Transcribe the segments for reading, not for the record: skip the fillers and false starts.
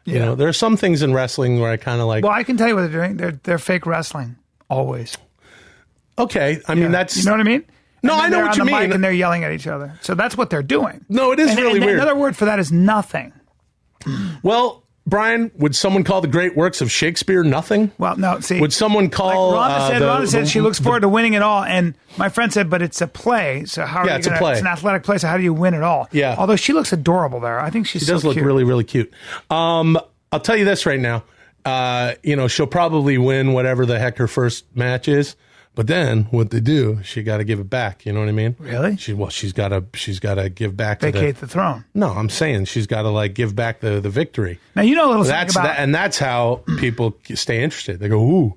You know, there are some things in wrestling where I kind of like. Well, I can tell you what they're doing. They're fake wrestling always. Okay, I mean that's. You know what I mean? No, I know what you mean. And they're yelling at each other. So that's what they're doing. No, it is really weird. Another word for that is nothing. Well, Brian, would someone call the great works of Shakespeare nothing? Well, no. See, would someone call? Rhonda said she looks forward to winning it all, and my friend said, but it's a play. So how? It's a play. It's an athletic play. So how do you win it all? Yeah. Although she looks adorable there, I think she does look really, really cute. I'll tell you this right now. You know, she'll probably win whatever the heck her first match is. But then what they do, she got to give it back. You know what I mean? Really? She's got to give back. Vacate the throne. No, I'm saying she's got to like give back the victory. Now you know a little something about, and that's how people stay interested. They go, ooh.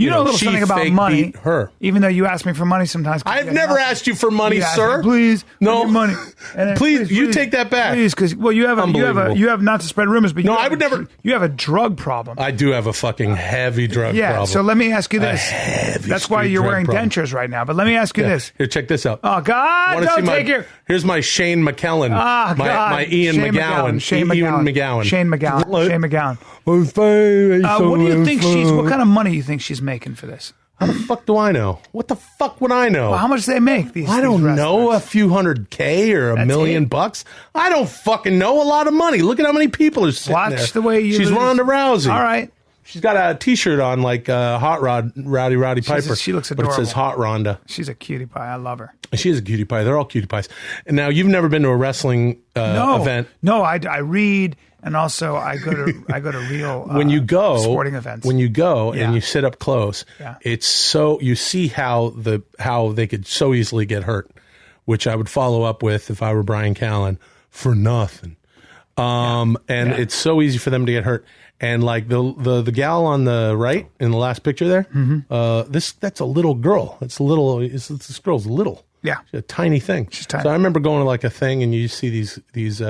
You know a little something about money. Beat her. Even though you ask me for money sometimes. I've never asked you for money, sir. Me, please, no money. And then, please, you take that back. Please, because you have not to spread rumors, but I would never. You have a drug problem. I do have a fucking heavy drug problem. So let me ask you this. That's why you're wearing dentures right now. But let me ask you this. Here, check this out. Oh God! Don't take your. Here's my Shane McKellen. Oh God! My Ian McGowan. Shane McGowan. What do you think what kind of money do you think she's making for this? How the fuck do I know? What the fuck would I know? Well, how much do they make? I don't know. A few $100K or $1 million bucks. I don't fucking know. A lot of money. Look at how many people are sitting there. Watch the way you. She's Ronda Rousey. All right. She's got a T-shirt on like Hot Rod, Rowdy Piper. She looks adorable. But it says Hot Rhonda. She's a cutie pie. I love her. She is a cutie pie. They're all cutie pies. And now you've never been to a wrestling event. No, I read. And also, I go to real when you go sporting events. When you go and you sit up close, it's so you see how they could so easily get hurt, which I would follow up with if I were Bryan Callen for nothing. It's so easy for them to get hurt. And like the gal on the right in the last picture there, that's a little girl. This girl's little. Yeah, she's a tiny thing. She's tiny. So I remember going to like a thing and you see these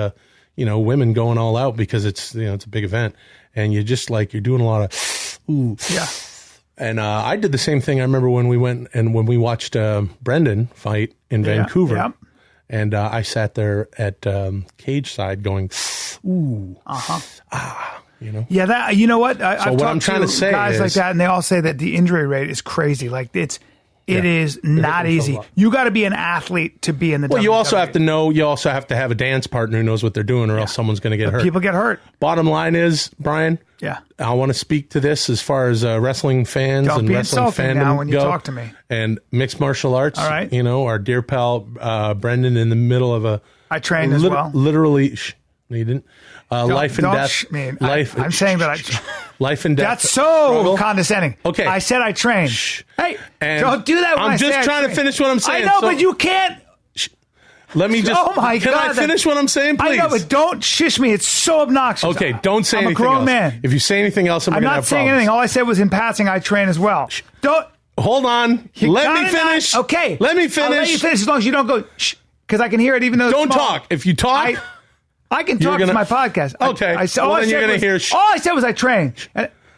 women going all out because it's a big event, and you're doing a lot of ooh. Yeah. And I did the same thing. I remember when we watched Brendan fight in Vancouver. Yeah. And I sat there at cage side going, ooh. You know? Yeah, that you know what? I've talked to guys like that, and they all say that the injury rate is crazy. Like it is not easy. You got to be an athlete to be in the. Well, you also have to know. You also have to have a dance partner who knows what they're doing, or else someone's going to get hurt. People get hurt. Bottom line is, Brian. Yeah. I want to speak to this as far as wrestling fans and wrestling fandom now when you go, talk to me. And mixed martial arts. All right. Our dear pal Brendan in the middle of a. I trained as well. Literally, no, you didn't. Life and death. I'm saying that life and death. That's so struggle. Condescending. Okay. I said I trained. Hey, don't do that. I'm just trying to finish what I'm saying. I know, but you can't. Let me just. Oh my God! Can I finish what I'm saying, please? I know, but don't shish me. It's so obnoxious. Okay, don't say anything else. I'm a grown man. If you say anything else, I'm going to have problems. I'm not saying anything. All I said was in passing, I train as well. Don't. Hold on. Let me finish. Okay. Let me finish. I'll let you finish as long as you don't go shh, because I can hear it even though it's Don't small. talk. If you talk. I can talk to my podcast. Okay. Then you're going to hear. All I said was I train.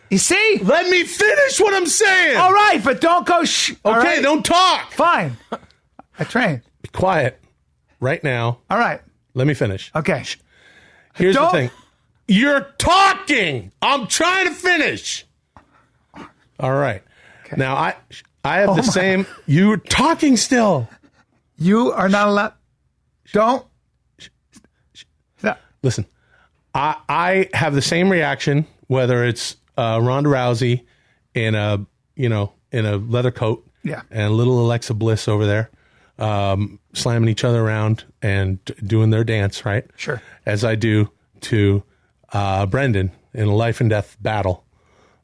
You see? Let me finish what I'm saying. All right, but don't go shh. Okay, right? don't talk. Fine. I train. Be quiet right now. All right. Let me finish. Okay. Here's the thing. You're talking. I'm trying to finish. All right. Okay. Now, I have the same. You're talking still. You are not allowed. Don't. Listen, I have the same reaction whether it's Ronda Rousey in a leather coat, and little Alexa Bliss over there, slamming each other around and doing their dance, right? Sure. As I do to Brendan in a life and death battle,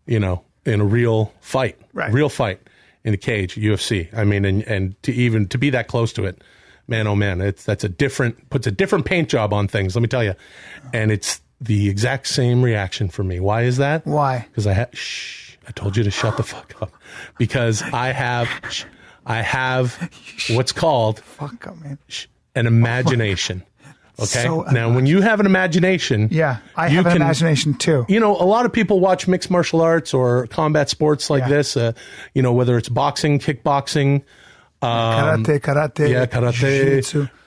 in a real fight, real fight in a cage, UFC. I mean, and to be that close to it. Man, oh man, puts a different paint job on things. Let me tell you, and it's the exact same reaction for me. Why is that? Why? Because I told you to shut the fuck up. Because I have what's called fuck up, man. An imagination. Okay. So now, when you have an imagination, I have an imagination too. A lot of people watch mixed martial arts or combat sports like this. Whether it's boxing, kickboxing. Karate,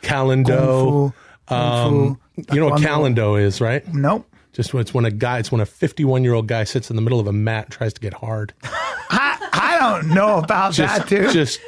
CallenDo. Kung Fu. You know what CallenDo is, right? Nope. Just it's when a 51-year-old guy sits in the middle of a mat and tries to get hard. I don't know about that, dude. Just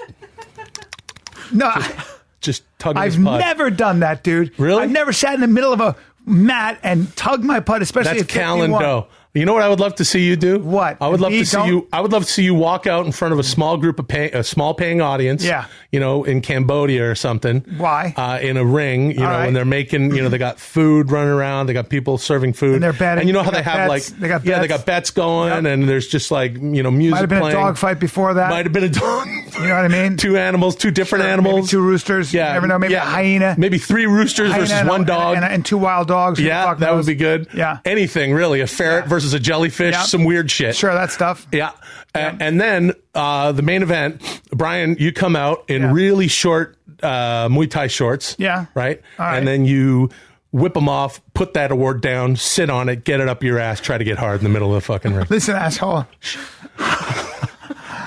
tugging his I've putt. never done that, dude. Really? I've never sat in the middle of a mat and tugged my putt, especially That's CallenDo. You know what I would love to see you do? What? I would love to see you. I would love to see you walk out in front of a small group of a small paying audience. Yeah. In Cambodia or something. Why? In a ring. Right. And they're making. They got food running around. They got people serving food. And they're betting. And you know how they have bets. They got bets. Yeah, they got bets going, and there's just music Might have been playing. a dog fight before that. Might have been a dog. You know what I mean? Two animals, two different animals. Maybe 2 roosters. Yeah. You never know. Maybe a hyena. Maybe 3 roosters versus 1 dog. And 2 wild dogs. Yeah, that would be good. Yeah. Anything, really. A ferret versus a jellyfish. Yeah. Some weird shit. Sure, that stuff. Yeah. And then the main event, Bryan, you come out in really short Muay Thai shorts. Yeah. Right? All right. And then you whip them off, put that award down, sit on it, get it up your ass, try to get hard in the middle of the fucking ring. Listen, asshole.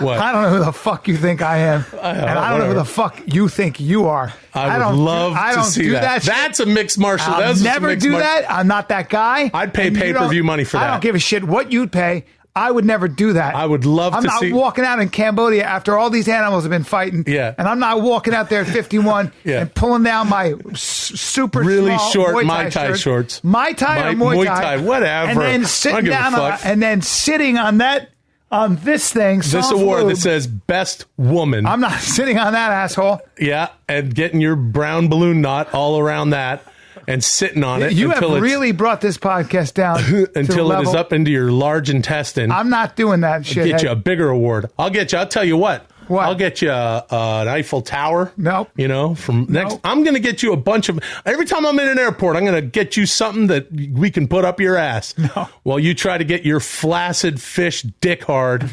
What? I don't know who the fuck you think I am. And I don't know who the fuck you think you are. I would love to see that. That's a mixed martial. I'll never do that. I'm not that guy. I'd pay pay-per-view money for that. I don't give a shit what you'd pay. I would never do that. I would love to see. I'm not walking out in Cambodia after all these animals have been fighting. Yeah. And I'm not walking out there at 51 and pulling down my super really small short Muay Thai shorts. Muay Thai or Muay Thai. Whatever. And then sitting down sitting on that. On this thing, this award that says best woman. I'm not sitting on that, asshole. Yeah, and getting your brown balloon knot all around that and sitting on it. You have really brought this podcast down until it is up into your large intestine. I'm not doing that shit. Get you a bigger award. I'll tell you what. What? I'll get you an Eiffel Tower. Nope. From next. I'm going to get you a bunch of. Every time I'm in an airport, I'm going to get you something that we can put up your ass. No. While you try to get your flaccid fish dick hard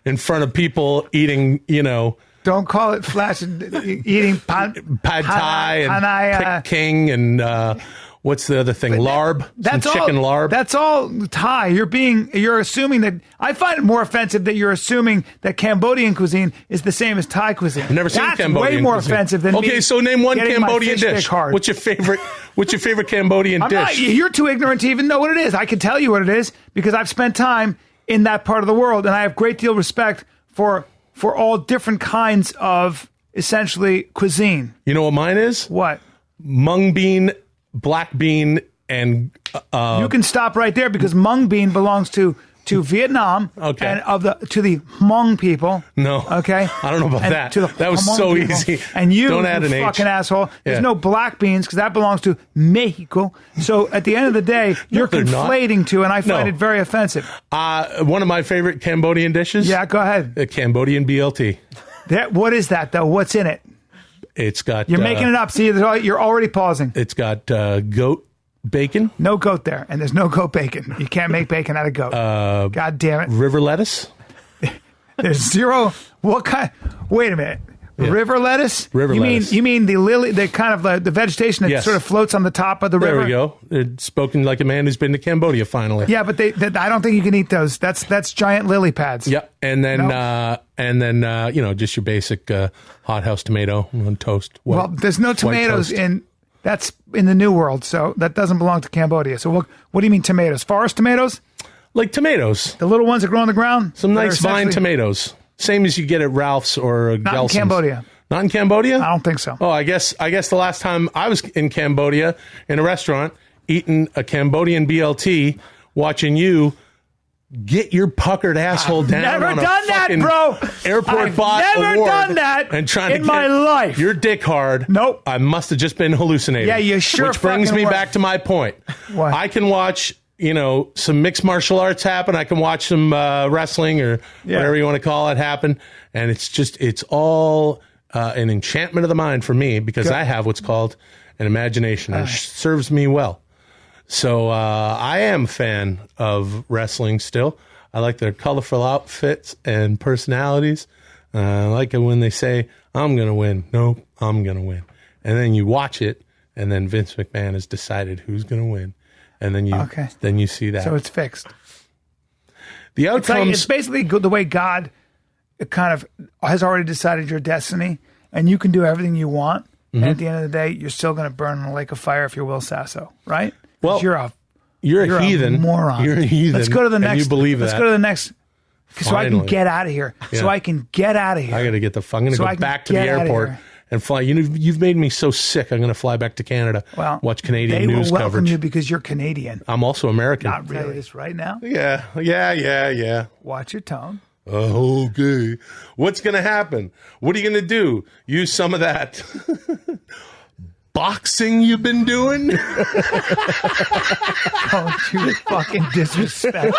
in front of people eating, Don't call it flaccid. Eating pad thai and King and. What's the other thing? Larb? That's all. Chicken larb? That's all Thai. You're assuming that. I find it more offensive that you're assuming that Cambodian cuisine is the same as Thai cuisine. I've never seen Cambodian cuisine. That's way more cuisine. offensive than me. Okay, so name one Cambodian dish. What's your favorite Cambodian dish? You're too ignorant to even know what it is. I can tell you what it is because I've spent time in that part of the world, and I have great deal of respect for all different kinds of essentially cuisine. You know what mine is? What? Mung bean, black bean, and you can stop right there because mung bean belongs to Vietnam and to the Hmong people. No. Okay. I don't know about that. That was Hmong so people. easy. And you don't add an fucking H. asshole. There's Yeah. no black beans because that belongs to Mexico. So at the end of the day, you're conflating two, and I find it very offensive. One of my favorite Cambodian dishes. Yeah, go ahead. The Cambodian BLT. What is that though? What's in it? It's got. You're making it up. See, you're already pausing. It's got goat bacon. No goat there, and there's no goat bacon. You can't make bacon out of goat. God damn it. River lettuce. There's zero. What kind? Wait a minute. Yeah. River lettuce? Lettuce. You mean the lily, the kind of the vegetation that sort of floats on the top of the river? There we go. It's spoken like a man who's been to Cambodia finally. Yeah, but I don't think you can eat those. That's giant lily pads. Yep. And then just your basic hothouse tomato on toast. Well, there's no tomatoes that's in the New World, so that doesn't belong to Cambodia. So what do you mean tomatoes? Forest tomatoes? Like tomatoes. The little ones that grow on the ground? Some nice vine tomatoes. Same as you get at Ralph's or Gelson's. Not in Cambodia. Not in Cambodia? I don't think so. Oh, I guess the last time I was in Cambodia in a restaurant eating a Cambodian BLT, watching you get your puckered asshole down. Never on done that, bro. Airport bot never award done that and trying in to my get life. Your dick hard. Nope. I must have just been hallucinating. Yeah, you sure. Which brings me back to my point. What? I can watch some mixed martial arts happen. I can watch some wrestling or whatever you want to call it happen. And it's all an enchantment of the mind for me because I have what's called an imagination. And it serves me well. So I am a fan of wrestling still. I like their colorful outfits and personalities. I like it when they say, I'm going to win. Nope, I'm going to win. And then you watch it, and then Vince McMahon has decided who's going to win. And then you see that. So it's fixed. The outcomes. It's basically the way God kind of has already decided your destiny, and you can do everything you want. Mm-hmm. And at the end of the day, you're still going to burn in a lake of fire if you're Will Sasso, right? Well, you're a You're a heathen. A moron. You're a heathen. Let's go to the next. And you believe let's that. go to the next. So I can Finally. get out of here. Yeah. So I can get out of here. I got to get the. I'm going to So go I can back to the get outta airport here. and fly. You've made me so sick. I'm going to fly back to Canada. Well, watch Canadian they news will welcome coverage. you because you're Canadian. I'm also American. Not really. This right now. Yeah. Watch your tone. Okay. What's going to happen? What are you going to do? Use some of that boxing you've been doing? Don't you fucking disrespect.